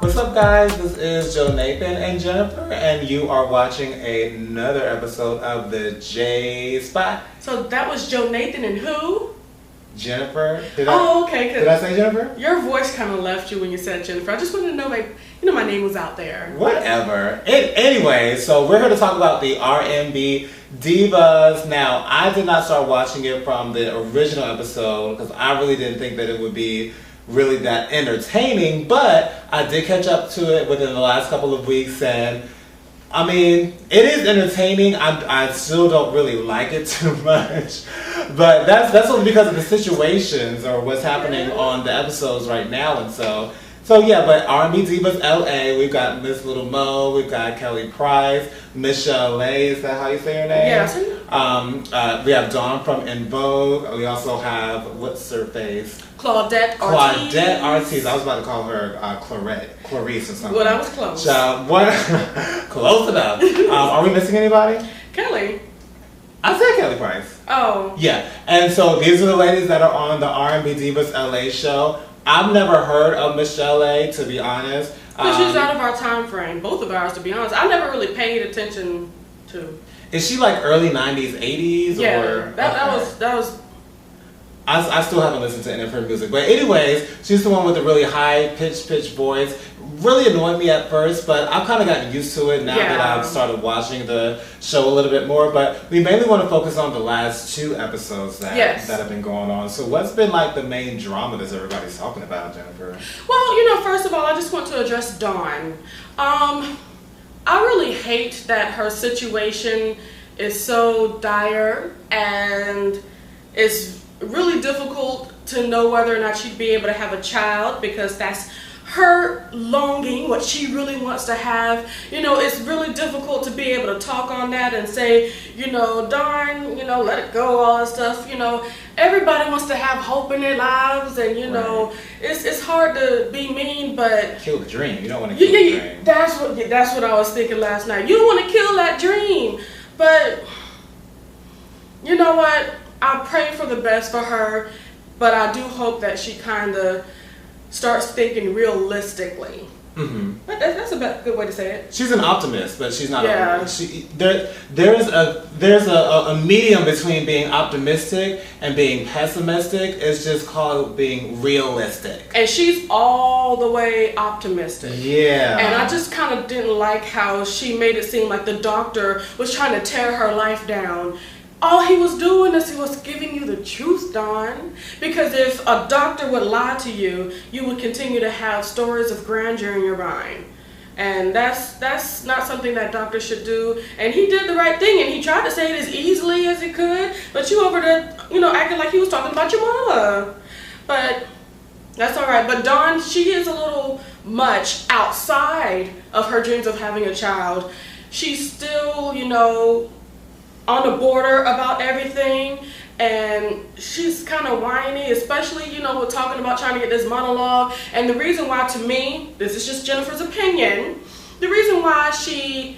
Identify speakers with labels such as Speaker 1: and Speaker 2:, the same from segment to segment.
Speaker 1: What's up, guys? This is Joe Nathan and Jennifer, and you are watching another episode of TheJaySpot.
Speaker 2: So that was Joe Nathan and who?
Speaker 1: Jennifer.
Speaker 2: Okay.
Speaker 1: Did I say Jennifer?
Speaker 2: Your voice kind of left you when you said Jennifer. I just wanted to know, my name was out there.
Speaker 1: Whatever. Anyway, so we're here to talk about the R&B Divas. Now, I did not start watching it from the original episode because I really didn't think that it would be really that entertaining, but I did catch up to it within the last couple of weeks, and I mean, it is entertaining. I still don't really like it too much, but that's only because of the situations or what's happening on the episodes right now, and so yeah. But R&B Divas LA, we've got Miss Lil Mo, we've got Kelly Price, Michelle A. Is that how you say her name?
Speaker 2: Yes.
Speaker 1: We have Dawn from En Vogue. We also have, what's her face?
Speaker 2: Claudette Ortiz.
Speaker 1: Claudette Ortiz. I was about to call her Clarice or something.
Speaker 2: Well, that was close.
Speaker 1: Close enough. Are we missing anybody?
Speaker 2: Kelly.
Speaker 1: I said Kelly Price.
Speaker 2: Oh.
Speaker 1: Yeah. And so these are the ladies that are on the R&B Divas LA show. I've never heard of Michelle A, to be honest.
Speaker 2: Because she's out of our time frame. Both of ours, to be honest. I never really paid attention to.
Speaker 1: Is she like early 90s, 80s?
Speaker 2: Yeah.
Speaker 1: Or,
Speaker 2: That was.
Speaker 1: I still haven't listened to any of her music. But anyways, she's the one with the really high pitch voice. Really annoyed me at first, but I've kind of gotten used to it now that I've started watching the show a little bit more. But we mainly want to focus on the last two episodes that have been going on. So what's been like the main drama that everybody's talking about, Jennifer?
Speaker 2: Well, first of all, I just want to address Dawn. I really hate that her situation is so dire, and it's really difficult to know whether or not she'd be able to have a child, because that's her longing, what she really wants to have. It's really difficult to be able to talk on that and say, Dawn, let it go, all that stuff. Everybody wants to have hope in their lives, and right. It's hard to be mean, but
Speaker 1: kill the dream. You don't want to kill the dream.
Speaker 2: That's what I was thinking last night. You don't want to kill that dream, but you know what? I pray for the best for her, but I do hope that she kind of starts thinking realistically. Mm-hmm. But that's a good way to say it.
Speaker 1: She's an optimist, but she's not. There's a medium between being optimistic and being pessimistic. It's just called being realistic.
Speaker 2: And she's all the way optimistic.
Speaker 1: Yeah.
Speaker 2: And I just kind of didn't like how she made it seem like the doctor was trying to tear her life down. All he was doing is he was giving you the truth, Dawn. Because if a doctor would lie to you, you would continue to have stories of grandeur in your mind. And that's not something that doctors should do. And he did the right thing, and he tried to say it as easily as he could. But you over there, acting like he was talking about your mama. But that's all right. But Dawn, she is a little much outside of her dreams of having a child. She's still, on the border about everything, and she's kind of whiny, especially, with talking about trying to get this monologue. And the reason why, to me, this is just Jennifer's opinion, the reason why she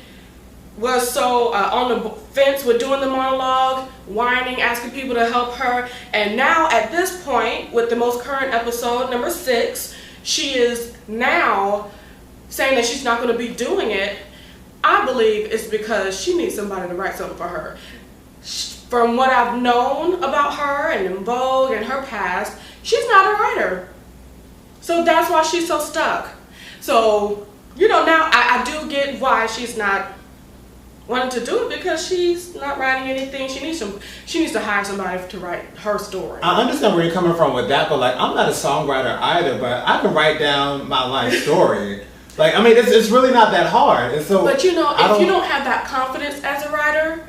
Speaker 2: was so on the fence with doing the monologue, whining, asking people to help her, and now at this point, with the most current episode, number 6, she is now saying that she's not going to be doing it. I believe it's because she needs somebody to write something for her. From what I've known about her and En Vogue and her past, she's not a writer. So that's why she's so stuck. So, now I do get why she's not wanting to do it, because she's not writing anything. She needs to hire somebody to write her story.
Speaker 1: I understand where you're coming from with that, but I'm not a songwriter either, but I can write down my life story. It's really not that hard. And so,
Speaker 2: but if you don't have that confidence as a writer,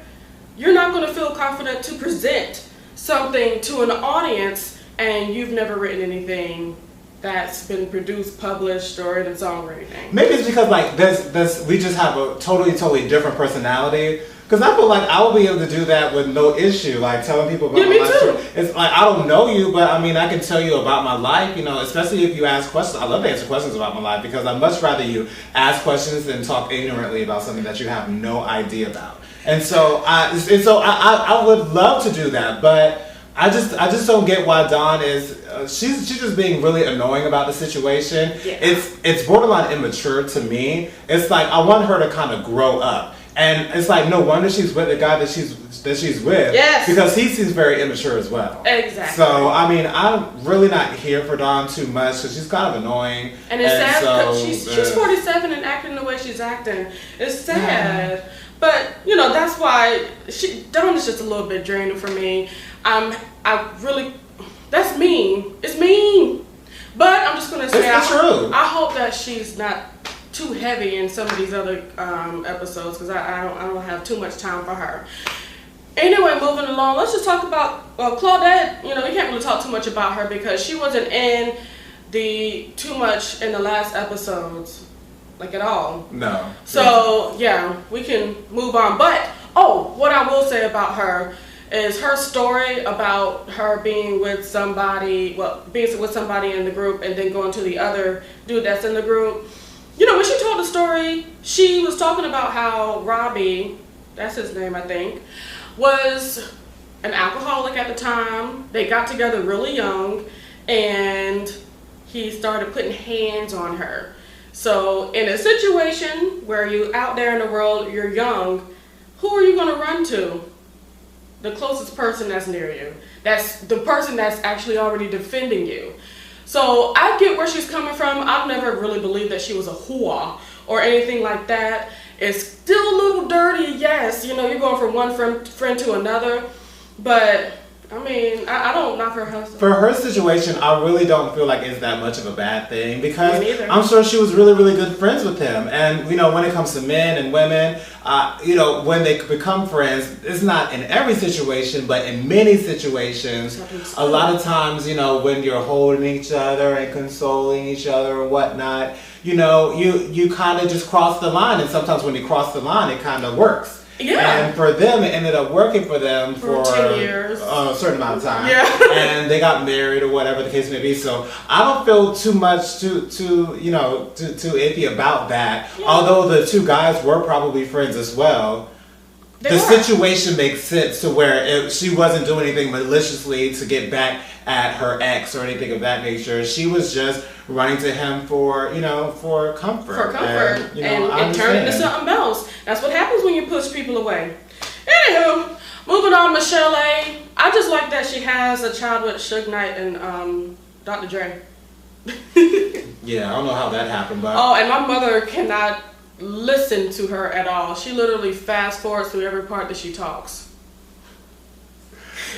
Speaker 2: you're not going to feel confident to present something to an audience, and you've never written anything that's been produced, published, or in a song or anything.
Speaker 1: Maybe it's because we just have a totally different personality. Because I feel like I will be able to do that with no issue, telling people about my life story. It's I don't know you, but I can tell you about my life, especially if you ask questions. I love to answer questions about my life, because I'd much rather you ask questions than talk ignorantly about something that you have no idea about. And so I would love to do that, but I just don't get why Dawn is. She's just being really annoying about the situation.
Speaker 2: Yeah.
Speaker 1: It's borderline immature to me. It's like I want her to kind of grow up, and it's like no wonder she's with the guy that she's with.
Speaker 2: Yes.
Speaker 1: Because he seems very immature as well.
Speaker 2: Exactly.
Speaker 1: So I mean, I'm really not here for Dawn too much because she's kind of annoying.
Speaker 2: And it's sad because
Speaker 1: so,
Speaker 2: she's 47 and acting the way she's acting. It's sad. Yeah. But you know that's why Dawn is just a little bit draining for me. That's mean. It's mean. But I'm just gonna say I hope that she's not too heavy in some of these other episodes because I don't have too much time for her. Anyway, moving along, let's just talk about Claudette. You know, we can't really talk too much about her because she wasn't in too much in the last episodes, like at all.
Speaker 1: No.
Speaker 2: So yeah, we can move on. But what I will say about her is her story about her being with somebody, in the group and then going to the other dude that's in the group. You know, when she told the story, she was talking about how Robbie, that's his name, I think, was an alcoholic at the time. They got together really young and he started putting hands on her. So in a situation where you're out there in the world, you're young, who are you going to run to? The closest person that's near you. That's the person that's actually already defending you. So I get where she's coming from. I've never really believed that she was a whore or anything like that. It's still a little dirty, yes. You know, you're going from one friend to another. But, I mean, I don't knock her husband.
Speaker 1: For her situation, I really don't feel like it's that much of a bad thing because I'm sure she was really, really good friends with him. And, you know, when it comes to men and women, you know, when they become friends, it's not in every situation, but in many situations, a lot of times, you know, when you're holding each other and consoling each other or whatnot, you know, you kind of just cross the line. And sometimes when you cross the line, it kind of works.
Speaker 2: Yeah.
Speaker 1: And for them, it ended up working for them for
Speaker 2: 10 years.
Speaker 1: A certain amount of time.
Speaker 2: Yeah.
Speaker 1: And they got married or whatever the case may be. So I don't feel too much too iffy about that. Yeah. Although the two guys were probably friends as well. The situation makes sense to where she wasn't doing anything maliciously to get back at her ex or anything of that nature. She was just running to him for comfort. For
Speaker 2: comfort. And it turned into something else. That's what happens when you push people away. Anywho, moving on, Michelle A. I just like that she has a child with Suge Knight and Dr. Dre.
Speaker 1: Yeah, I don't know how that happened, but...
Speaker 2: Oh, and my mother cannot listen to her at all. She literally fast forwards through every part that she talks.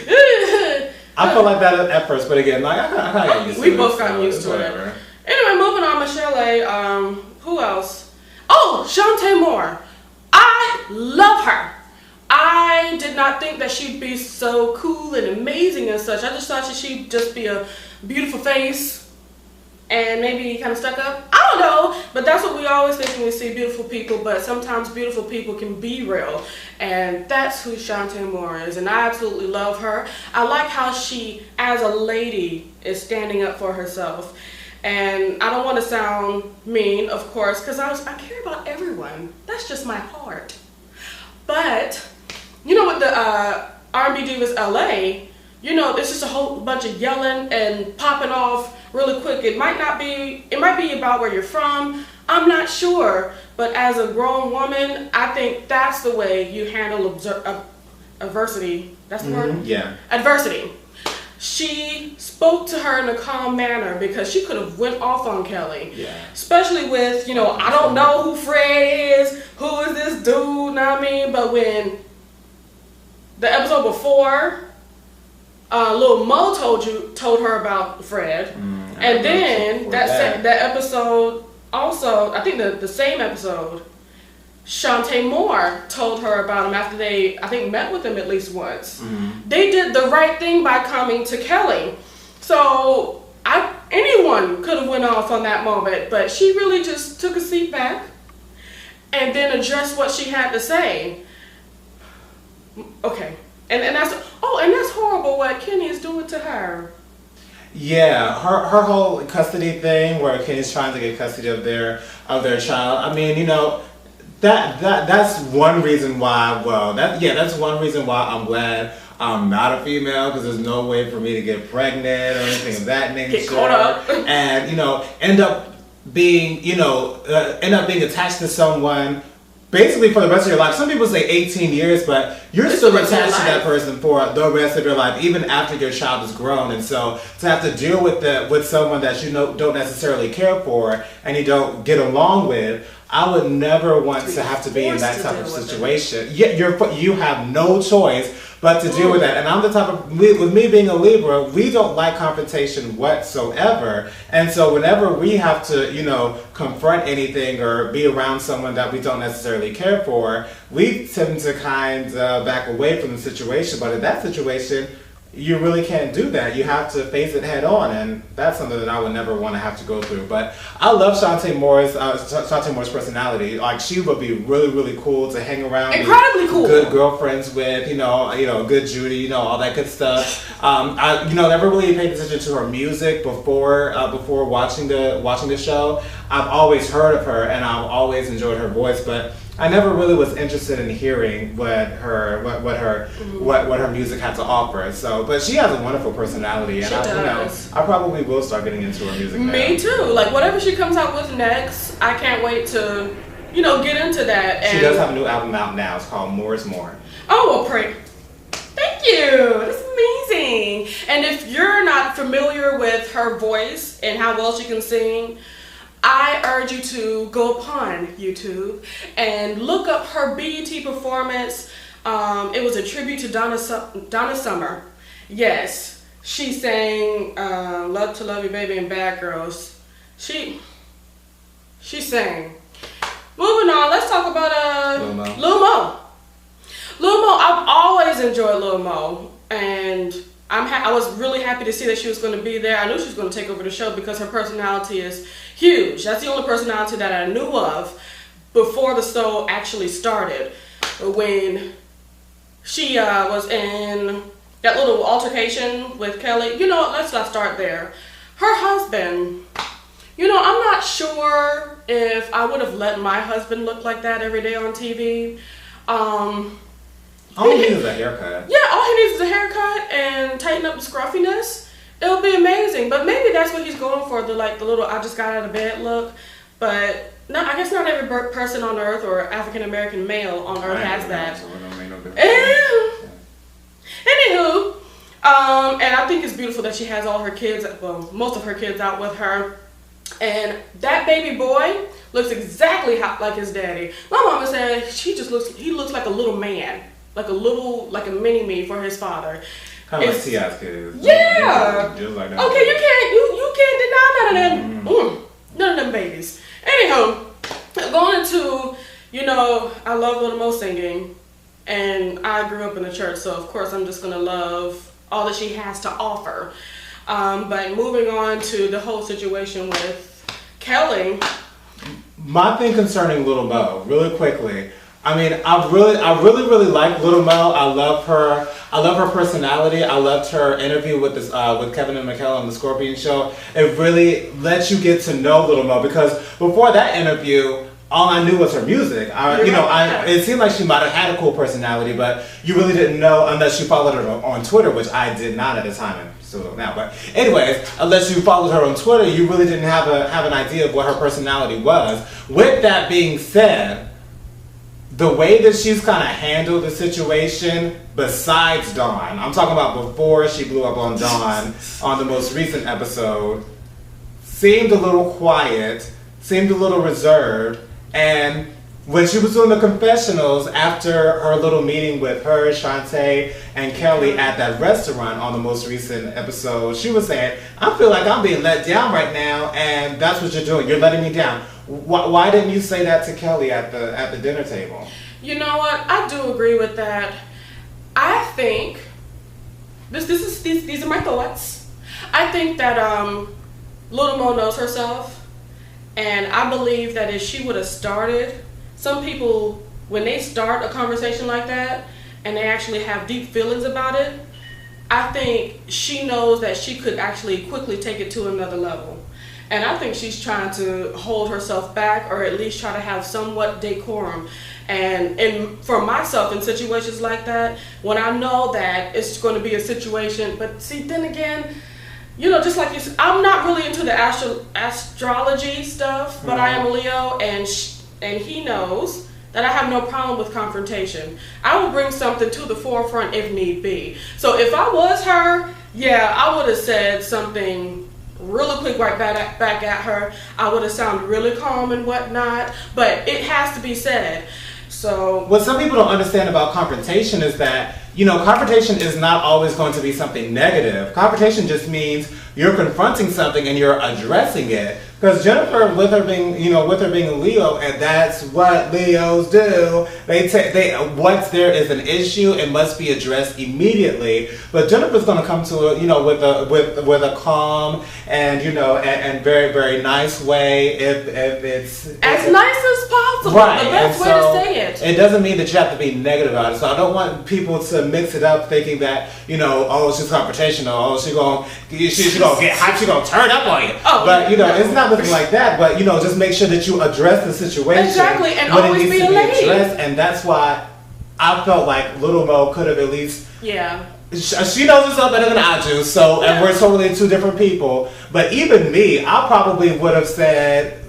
Speaker 1: I felt like that at first, but again, like I got used to it.
Speaker 2: We both got used to it. Anyway, moving on, Michelle A. Who else? Oh, Shantae Moore. I love her. I did not think that she'd be so cool and amazing and such. I just thought that she'd just be a beautiful face and maybe kind of stuck up. I don't know, but that's what we always think when we see beautiful people, but sometimes beautiful people can be real. And that's who Shantae Moore is, and I absolutely love her. I like how she, as a lady, is standing up for herself. And I don't want to sound mean, of course, because I care about everyone. That's just my heart. But, you know, with the R&B Divas LA, you know, it's just a whole bunch of yelling and popping off really quick. It might be about where you're from. I'm not sure. But as a grown woman, I think that's the way you handle adversity. That's the word?
Speaker 1: Yeah.
Speaker 2: Adversity. She spoke to her in a calm manner because she could have went off on Kelly. Yeah. Especially with, you know, I don't know who Fred is, who is this dude, know what I mean? But when the episode before, Lil Mo told her about Fred. And then that episode also, I think the same episode, Shantae Moore told her about him after they, I think, met with him at least once. They did the right thing by coming to Kelly. So anyone could have went off on that moment, but she really just took a seat back and then addressed what she had to say. Okay. And that's horrible what Kenny is doing to her.
Speaker 1: Yeah, her whole custody thing where Kenny's trying to get custody of their child. I mean, you know, that's one reason why. Well, that's one reason why I'm glad I'm not a female because there's no way for me to get pregnant or anything of that nature.
Speaker 2: Get caught up.
Speaker 1: And, end up being attached to someone basically for the rest of your life. Some people say 18 years, but you're still attached to that person for the rest of your life, even after your child is grown. And so to have to deal with someone that you don't necessarily care for and you don't get along with, I would never want to have to be in that type of situation. Yeah, you have no choice but to deal with that. And I'm the type of, with me being a Libra, we don't like confrontation whatsoever. And so whenever we have to, confront anything or be around someone that we don't necessarily care for, we tend to kind of back away from the situation. But in that situation, you really can't do that. You have to face it head on, and that's something that I would never want to have to go through. But I love Shantae Moore's personality. Like, she would be really, really cool to hang around.
Speaker 2: Incredibly cool.
Speaker 1: Good girlfriends with, good Judy, all that good stuff. I never really paid attention to her music before watching the show. I've always heard of her, and I've always enjoyed her voice, but I never really was interested in hearing what her music had to offer. So, but she has a wonderful personality, and I probably will start getting into her music now.
Speaker 2: Me too. Like, whatever she comes out with next, I can't wait to, get into that.
Speaker 1: She does have a new album out now. It's called More Is More.
Speaker 2: Oh, well, pray. Thank you. That's amazing. And if you're not familiar with her voice and how well she can sing, I urge you to go upon YouTube and look up her BET performance. It was a tribute to Donna Summer. Yes, she sang Love to Love You Baby and Bad Girls. She sang. Moving on, let's talk about Lil Mo. Lil Mo, I've always enjoyed Lil Mo, and I was really happy to see that she was going to be there. I knew she was going to take over the show because her personality is huge. That's the only personality that I knew of before the show actually started. When she was in that little altercation with Kelly, let's not start there. Her husband, I'm not sure if I would have let my husband look like that every day on TV.
Speaker 1: All he needs is a haircut.
Speaker 2: Yeah, all he needs is a haircut and tighten up the scruffiness. It'll be amazing. But maybe that's what he's going for, the little I just got out of bed look. But no, I guess not every person on earth or African American male on earth has that.
Speaker 1: So it don't make no difference.
Speaker 2: Anywho, and I think it's beautiful that she has all her kids, well, most of her kids out with her. And that baby boy looks exactly like his daddy. My mama said he looks like a little man. Like a mini-me for his father.
Speaker 1: Kind of like T.I.'s kids.
Speaker 2: Yeah.
Speaker 1: Just like that.
Speaker 2: Okay, you can't deny none of them. None of them babies. Anyhow, going into, I love Lil Mo singing, and I grew up in the church, so of course I'm just gonna love all that she has to offer. But moving on to the whole situation with Kelly.
Speaker 1: My thing concerning Lil Mo, really quickly. I mean, I really like Lil Mo. I love her personality. I loved her interview with Kevin and McKell on the Scorpion Show. It really lets you get to know Lil Mo, because before that interview, all I knew was her music. It seemed like she might have had a cool personality, but you really didn't know unless you followed her on Twitter, which I did not at the time and still don't now. But anyways, unless you followed her on Twitter, you really didn't have an idea of what her personality was. With that being said, the way that she's kind of handled the situation, besides Dawn, I'm talking about before she blew up on Dawn on the most recent episode, seemed a little quiet, seemed a little reserved, and when she was doing the confessionals after her little meeting with her, Shantae, and Kelly at that restaurant on the most recent episode, she was saying, I feel like I'm being let down right now, and that's what you're doing. You're letting me down. Why didn't you say that to Kelly at the dinner table?
Speaker 2: You know what? I do agree with that. I think these are my thoughts. I think that Lil Mo knows herself, and I believe that if she would have started, some people, when they start a conversation like that and they actually have deep feelings about it, I think she knows that she could actually quickly take it to another level. And I think she's trying to hold herself back, or at least try to have somewhat decorum. And for myself in situations like that, when I know that it's going to be a situation, but see, then again, you know, just like you said, I'm not really into the astrology stuff, but I am a Leo, and he knows that I have no problem with confrontation. I will bring something to the forefront if need be. So if I was her, yeah, I would have said something really quick right back at her. I would have sounded really calm and whatnot, but it has to be said. So
Speaker 1: what some people don't understand about confrontation is that, you know, confrontation is not always going to be something negative. Confrontation just means you're confronting something and you're addressing it. Because Jennifer, with her being a Leo, and that's what Leos do. Once there is an issue, it must be addressed immediately. But Jennifer's going to come to it, you know, with a calm and, you know, and very, very nice way. If it's
Speaker 2: as nice as possible,
Speaker 1: right?
Speaker 2: The best way to say it.
Speaker 1: It doesn't mean that you have to be negative about it. So I don't want people to mix it up, thinking that, you know, oh, she's confrontational, oh, she's gonna get hot, she's gonna turn up on you.
Speaker 2: Oh,
Speaker 1: but you know, it's not looking like that. But you know, just make sure that you address the situation
Speaker 2: exactly, and
Speaker 1: when
Speaker 2: always
Speaker 1: it needs
Speaker 2: be
Speaker 1: to
Speaker 2: a
Speaker 1: be
Speaker 2: lady.
Speaker 1: addressed. And that's why I felt like Lil Mo could have at least.
Speaker 2: Yeah.
Speaker 1: She knows herself better than I do. So, and we're totally two different people. But even me, I probably would have said.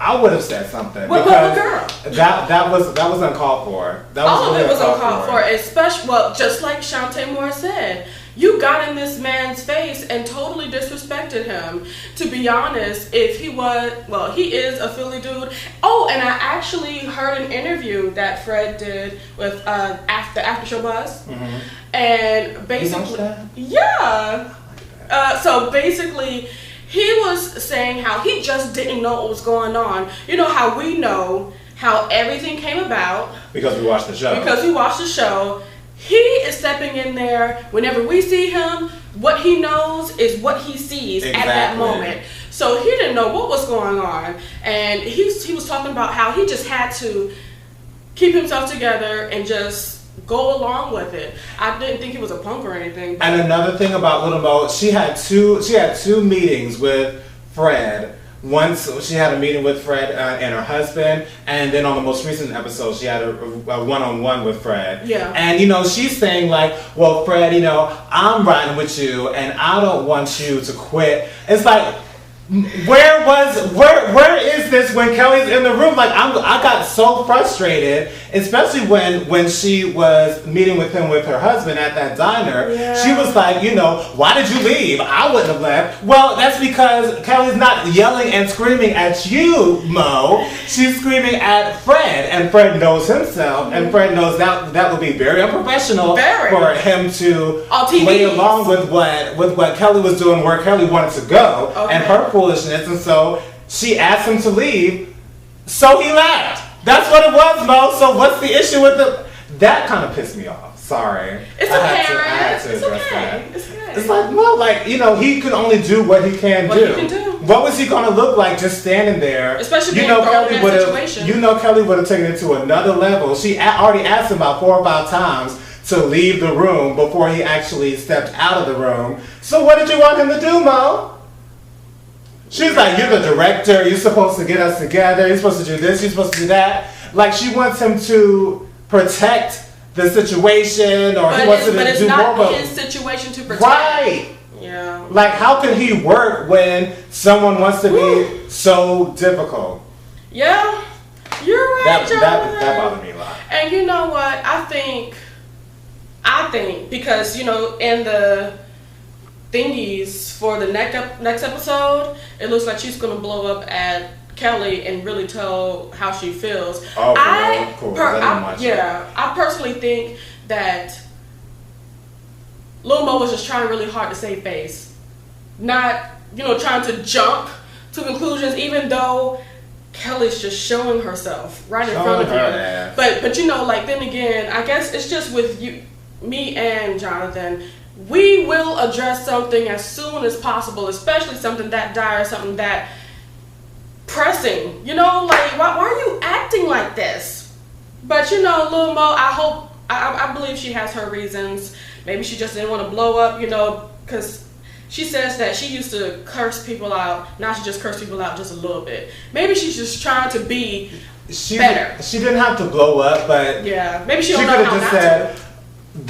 Speaker 1: I would have said something
Speaker 2: Well,
Speaker 1: because
Speaker 2: girl.
Speaker 1: that was uncalled for.
Speaker 2: All of it was uncalled for, especially just like Shantae Moore said. You got in this man's face and totally disrespected him. To be honest, if he was, he is a Philly dude. Oh, and I actually heard an interview that Fred did with After Show Buzz, and basically, yeah. So basically, he was saying how he just didn't know what was going on. You know how we know how everything came about
Speaker 1: because we watched the show. He is stepping in there whenever we see him. What he knows is what he sees at that moment. So he didn't know what was going on, and he was talking about how he just had to keep himself together and just go along with it. I didn't think he was a punk or anything. And another thing about Lil Mo, she had two meetings with Fred. Once she had a meeting with Fred and her husband, and then on the most recent episode, she had a one-on-one with Fred.
Speaker 2: Yeah.
Speaker 1: And, you know, she's saying like, well, Fred, you know, I'm riding with you, and I don't want you to quit. It's like, where is this when Kelly's in the room? Like, I got so frustrated, especially when she was meeting with him with her husband at that diner.
Speaker 2: Yeah.
Speaker 1: She was like, you know, why did you leave? I wouldn't have left. Well, that's because Kelly's not yelling and screaming at you, Mo. She's screaming at Fred, and Fred knows himself, and Fred knows that would be very unprofessional for him to play along with what Kelly was doing, where Kelly wanted to go, and her foolishness. And so she asked him to leave, so he left. That's what it was, Mo. So what's the issue with that? Kind of pissed me off. Sorry.
Speaker 2: It's
Speaker 1: I
Speaker 2: okay,
Speaker 1: had to
Speaker 2: it's
Speaker 1: address
Speaker 2: okay.
Speaker 1: that.
Speaker 2: It's okay.
Speaker 1: It's like, no, like, you know, he can only do what he can do. What was he gonna look like just standing there?
Speaker 2: Especially being thrown in that situation.
Speaker 1: You know, Kelly would have taken it to another level. She already asked him about 4 or 5 times to leave the room before he actually stepped out of the room. So what did you want him to do, Mo? She's like, you're the director, you're supposed to get us together, you're supposed to do this, you're supposed to do that. Like, she wants him to protect the situation, or he wants him to do more. But it's not
Speaker 2: his situation to protect.
Speaker 1: Right.
Speaker 2: Yeah.
Speaker 1: Like, how can he work when someone wants to be so difficult?
Speaker 2: Yeah. You're right,
Speaker 1: that bothered me a lot.
Speaker 2: And you know what? I think, because, you know, in the thingies for the next episode, it looks like she's gonna blow up at Kelly and really tell how she feels.
Speaker 1: Oh, cool.
Speaker 2: I personally think that Lil Mo was just trying really hard to save face, not, you know, trying to jump to conclusions, even though Kelly's just showing herself right in front of you. But you know, like, then again, I guess it's just with you, me and Jonathan. We will address something as soon as possible, especially something that dire, something that pressing. You know, like, why are you acting like this? But you know, Lil Mo, I believe she has her reasons. Maybe she just didn't want to blow up, you know, because She says that she used to curse people out. Now she just curses people out just a little bit. Maybe she's just trying to be better.
Speaker 1: She didn't have to blow up, but
Speaker 2: yeah, maybe she
Speaker 1: could
Speaker 2: don't know
Speaker 1: have
Speaker 2: how
Speaker 1: just
Speaker 2: not
Speaker 1: said
Speaker 2: to.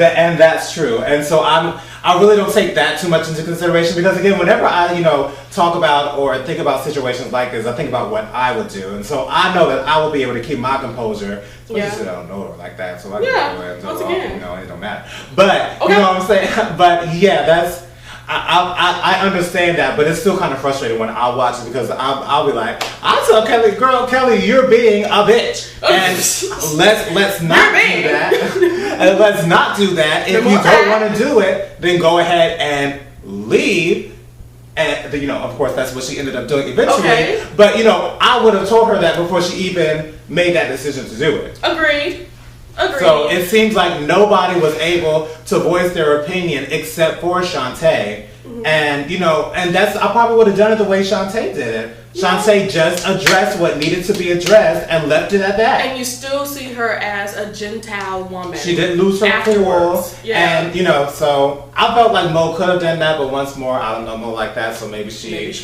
Speaker 1: and that's true. And so I really don't take that too much into consideration, because again, whenever I talk about or think about situations like this, I think about what I would do, and so I know that I will be able to keep my composure. Especially I don't know her like that, so I can do it.
Speaker 2: Once again,
Speaker 1: it don't matter. But you know what I'm saying. But yeah, that's. I understand that, but it's still kind of frustrating when I watch it, because I'll be like, I tell Kelly, girl, Kelly, you're being a bitch, and let's not do that. And let's not do that. If you don't want to do it, then go ahead and leave. And of course, that's what she ended up doing eventually.
Speaker 2: Okay.
Speaker 1: But I would have told her that before she even made that decision to do it.
Speaker 2: Agreed.
Speaker 1: So it seems like nobody was able to voice their opinion except for Shantae. Mm-hmm. And I probably would have done it the way Shantae did it. Shantae just addressed what needed to be addressed and left it at that.
Speaker 2: And you still see her as a Gentile woman.
Speaker 1: She didn't lose her cool. Yeah. And, so I felt like Mo could have done that, but once more, I don't know Mo like that, so maybe she just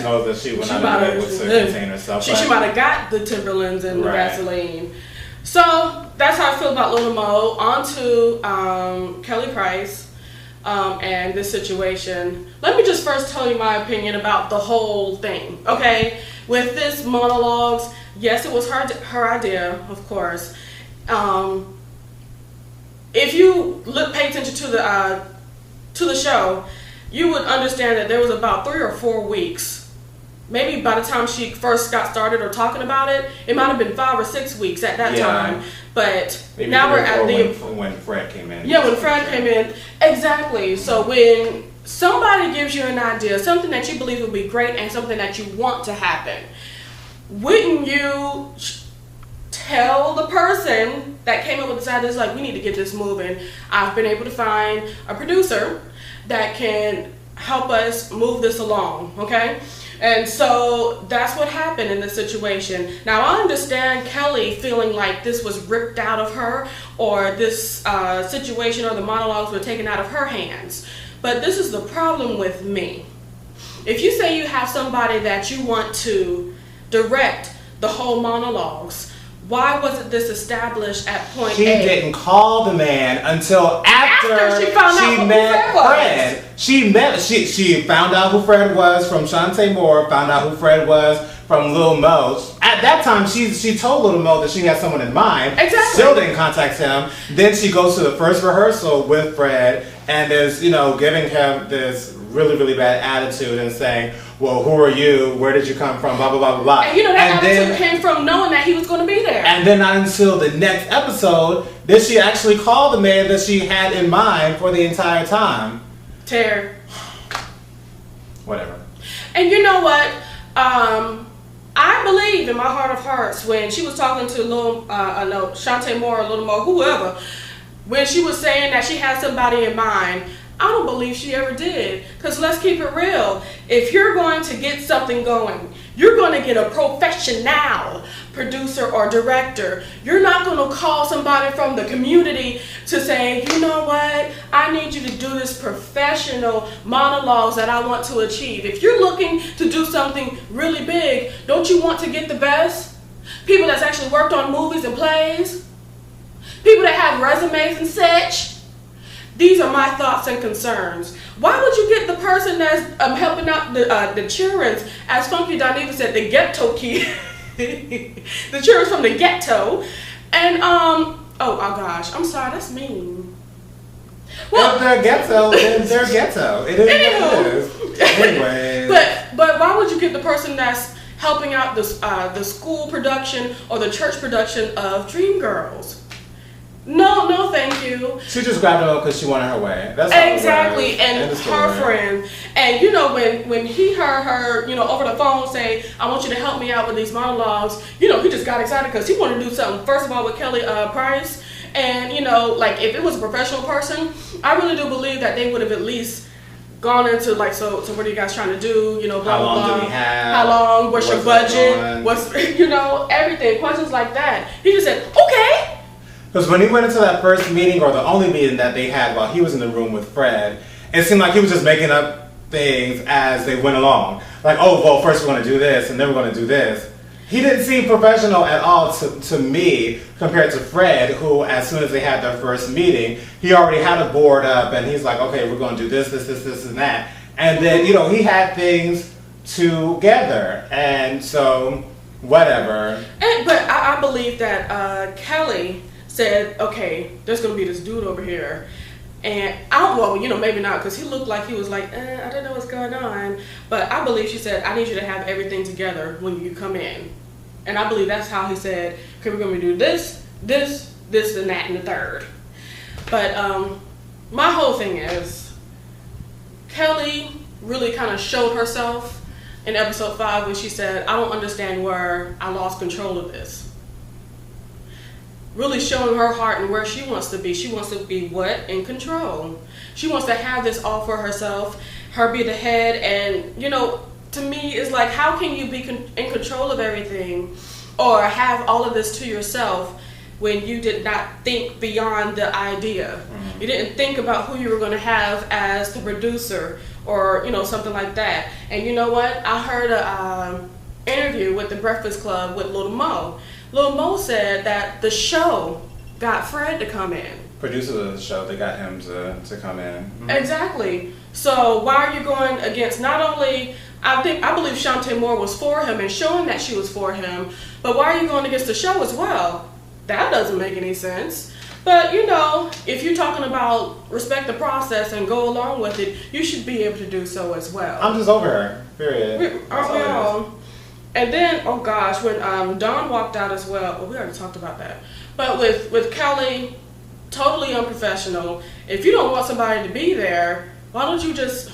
Speaker 1: knows that she would not be able to contain herself.
Speaker 2: She might have got the Timberlands and the Vaseline. So that's how I feel about Lil Mo. On to Kelly Price and this situation. Let me just first tell you my opinion about the whole thing, okay? With this Monologues, yes, it was her idea, of course. If you pay attention to the show, you would understand that there was about 3 or 4 weeks. Maybe by the time she first got started or talking about it, it might have been 5 or 6 weeks at that time. But
Speaker 1: maybe
Speaker 2: now we're at
Speaker 1: when Fred came in.
Speaker 2: Yeah, when Fred came in. Exactly. So when somebody gives you an idea, something that you believe will be great and something that you want to happen, wouldn't you tell the person that came up with this idea, like, we need to get this moving. I've been able to find a producer that can help us move this along, okay? And so that's what happened in this situation. Now, I understand Kelly feeling like this was ripped out of her, or this situation or the monologues were taken out of her hands. But this is the problem with me. If you say you have somebody that you want to direct the whole monologues, why wasn't this established at point A?
Speaker 1: She didn't call the man until after
Speaker 2: she found out who
Speaker 1: met
Speaker 2: Fred.
Speaker 1: She found out who Fred was from Shantae Moore, found out who Fred was from Lil Mo. At that time, she told Lil Mo that she had someone in mind.
Speaker 2: Exactly.
Speaker 1: Still didn't contact him. Then she goes to the first rehearsal with Fred and is, giving him this really, really bad attitude and saying, well, who are you? Where did you come from? Blah, blah, blah, blah, blah.
Speaker 2: And that attitude came from knowing that he was going to be there.
Speaker 1: And then not until the next episode did she actually call the man that she had in mind for the entire time.
Speaker 2: Terry.
Speaker 1: Whatever.
Speaker 2: And you know what? I believe in my heart of hearts when she was talking to Shantae Moore or Lil Mo, whoever, when she was saying that she had somebody in mind, I don't believe she ever did. Because let's keep it real. If you're going to get something going, you're going to get a professional producer or director. You're not going to call somebody from the community to say, you know what, I need you to do this professional monologues that I want to achieve. If you're looking to do something really big, don't you want to get the best? People that's actually worked on movies and plays? People that have resumes and such? These are my thoughts and concerns. Why would you get the person that's helping out the children, as Funky Dineva said, the ghetto kid, the children from the ghetto, and oh gosh, I'm sorry, that's mean.
Speaker 1: Well, if they're ghetto, then they're ghetto. It is what it is. Anyway.
Speaker 2: But why would you get the person that's helping out the school production or the church production of Dreamgirls? No, thank you.
Speaker 1: She just grabbed her because she wanted her way. That's
Speaker 2: exactly, and her friend. And when he heard her, over the phone say, "I want you to help me out with these monologues," he just got excited because he wanted to do something. First of all, with Kelly Price, and like if it was a professional person, I really do believe that they would have at least gone into so what are you guys trying to do? Blah,
Speaker 1: how long
Speaker 2: blah,
Speaker 1: do we have?
Speaker 2: How long? What's your budget? What's everything? Questions like that. He just said, "Okay."
Speaker 1: Because when he went into that first meeting, or the only meeting that they had while he was in the room with Fred, it seemed like he was just making up things as they went along. Like, oh, well, first we're going to do this, and then we're going to do this. He didn't seem professional at all to me compared to Fred, who, as soon as they had their first meeting, he already had a board up, and he's like, okay, we're going to do this, and that. And then, you know, he had things together, and so, whatever.
Speaker 2: But I believe that Kelly said, okay, there's going to be this dude over here. And well, you know, maybe not, because he looked like he was like, I don't know what's going on. But I believe she said, I need you to have everything together when you come in. And I believe that's how he said, okay, we're going to do this, this, and that, and the third. But my whole thing is, Kelly really kind of showed herself in episode 5 when she said, I don't understand where I lost control of this. Really showing her heart and where she wants to be. She wants to be what? In control. She wants to have this all for herself, her be the head, and, you know, to me, it's like, how can you be in control of everything or have all of this to yourself when you did not think beyond the idea? Mm-hmm. You didn't think about who you were going to have as the producer or, you know, something like that. And you know what? I heard an interview with the Breakfast Club with Lil Mo. Lil Mo said that the show got Fred to come in.
Speaker 1: Producer of the show, they got him to come in. Mm-hmm.
Speaker 2: Exactly. So why are you going against not only, I believe Shantae Moore was for him and showing that she was for him, but why are you going against the show as well? That doesn't make any sense. But, you know, if you're talking about respect the process and go along with it, you should be able to do so as well.
Speaker 1: I'm just over her, period.
Speaker 2: Aren't we all? And then, oh gosh, when Dawn walked out as well we already talked about that. But with Kelly, totally unprofessional. If you don't want somebody to be there, why don't you just...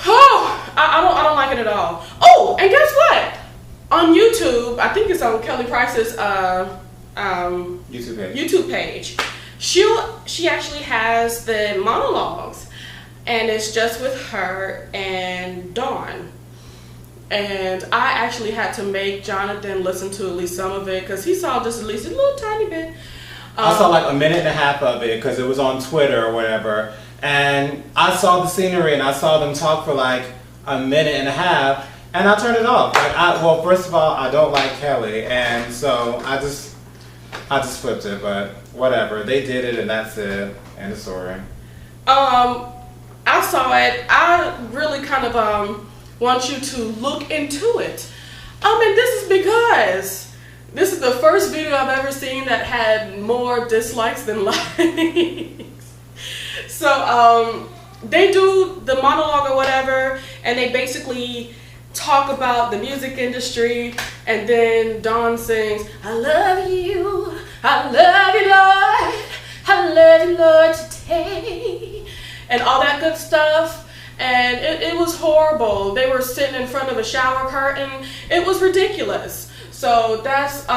Speaker 2: Oh, I don't like it at all. Oh, and guess what? On YouTube, I think it's on Kelly Price's YouTube page. She actually has the monologues, and it's just with her and Dawn. And I actually had to make Jonathan listen to at least some of it because he saw just at least a little tiny bit.
Speaker 1: I saw like a minute and a half of it because it was on Twitter or whatever. And I saw the scenery and I saw them talk for like a minute and a half and I turned it off. Like, well, first of all, I don't like Kelly. And so I just flipped it, but whatever. They did it and that's it. End of story.
Speaker 2: I saw it. I really kind of want you to look into it. And this is because this is the first video I've ever seen that had more dislikes than likes. So they do the monologue or whatever, and they basically talk about the music industry, and then Dawn sings, I love you, Lord, I love you, Lord, today, and all that good stuff. And it was horrible. They were sitting in front of a shower curtain. It was ridiculous. So that's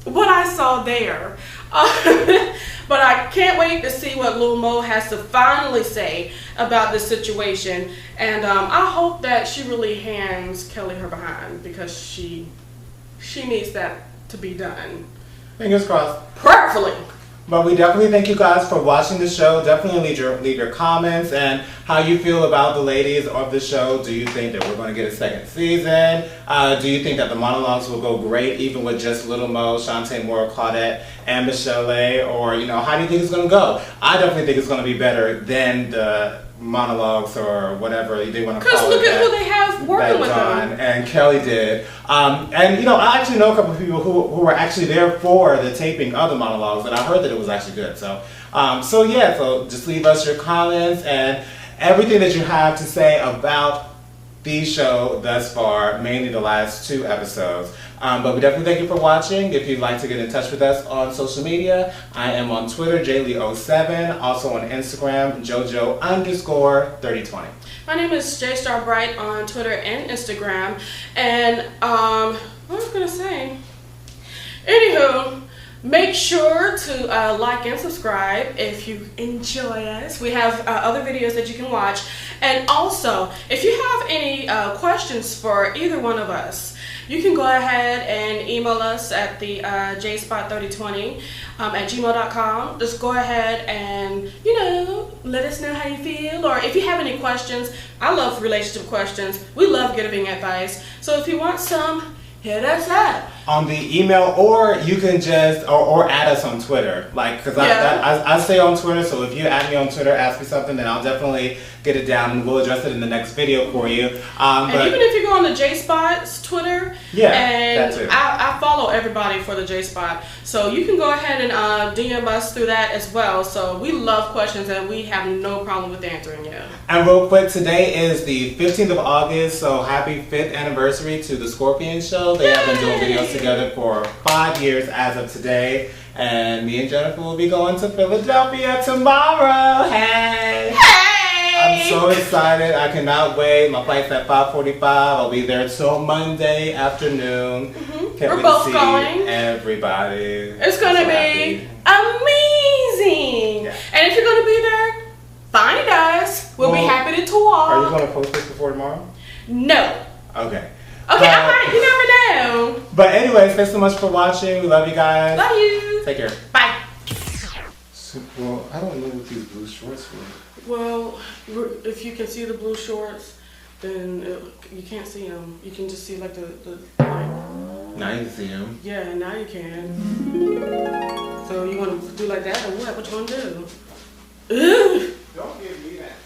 Speaker 2: what I saw there. But I can't wait to see what Lil Mo has to finally say about this situation. And I hope that she really hands Kelly her behind because she needs that to be done.
Speaker 1: Fingers crossed.
Speaker 2: Prayerfully.
Speaker 1: But we definitely thank you guys for watching the show. Definitely leave your comments and how you feel about the ladies of the show. Do you think that we're going to get a second season? Do you think that the monologues will go great even with just Lil Mo, Shantae Moore, Claudette, and Michelle A? Or, you know, how do you think it's going to go? I definitely think it's going to be better than the monologues or whatever they want to call it.
Speaker 2: Because look at who they have working with them.
Speaker 1: And Kelly did. And, you know, I actually know a couple of people who were actually there for the taping of the monologues, and I heard that it was actually good. So just leave us your comments and everything that you have to say about the show thus far, mainly the last 2 episodes. But we definitely thank you for watching. If you'd like to get in touch with us on social media, I am on Twitter, JLeo07, also on Instagram, JoJo_3020.
Speaker 2: My name is JStarBright on Twitter and Instagram. And what was I going to say? Anywho, make sure to like and subscribe if you enjoy us. We have other videos that you can watch. And also, if you have any questions for either one of us, you can go ahead and email us at the JaySpot3020 at gmail.com. Just go ahead and, let us know how you feel. Or if you have any questions, I love relationship questions. We love giving advice. So if you want some, hit us up
Speaker 1: on the email, or you can just or add us on Twitter, because I stay on Twitter. So if you add me on Twitter, ask me something, then I'll definitely get it down and we'll address it in the next video for you.
Speaker 2: And even if you go on the JaySpot's Twitter, and
Speaker 1: that too.
Speaker 2: I follow everybody for the JaySpot, so you can go ahead and DM us through that as well. So we love questions and we have no problem with answering you.
Speaker 1: And real quick, today is the 15th of August, so happy 5th anniversary to the Scorpion Show. They have been doing videos together for 5 years as of today, and me and Jennifer will be going to Philadelphia tomorrow. Hey! I'm so excited. I cannot wait. My flight's at 5:45. I'll be there till Monday afternoon.
Speaker 2: We're both going.
Speaker 1: Everybody.
Speaker 2: It's going to be amazing.
Speaker 1: Yeah.
Speaker 2: And if you're going to be there, find us. We'll be happy to talk.
Speaker 1: Are you going to post this before tomorrow?
Speaker 2: No.
Speaker 1: Okay.
Speaker 2: Okay, I might. You never know.
Speaker 1: But anyways, thanks so much for watching. We love you guys.
Speaker 2: Love you.
Speaker 1: Take care.
Speaker 2: Bye.
Speaker 1: Well, I don't know what these blue shorts were.
Speaker 2: Well, if you can see the blue shorts, then you can't see them. You can just see like the line.
Speaker 1: Now you can see them.
Speaker 2: Yeah, now you can. So you want to do like that or what? What you want to do? Ugh.
Speaker 1: Don't give me that.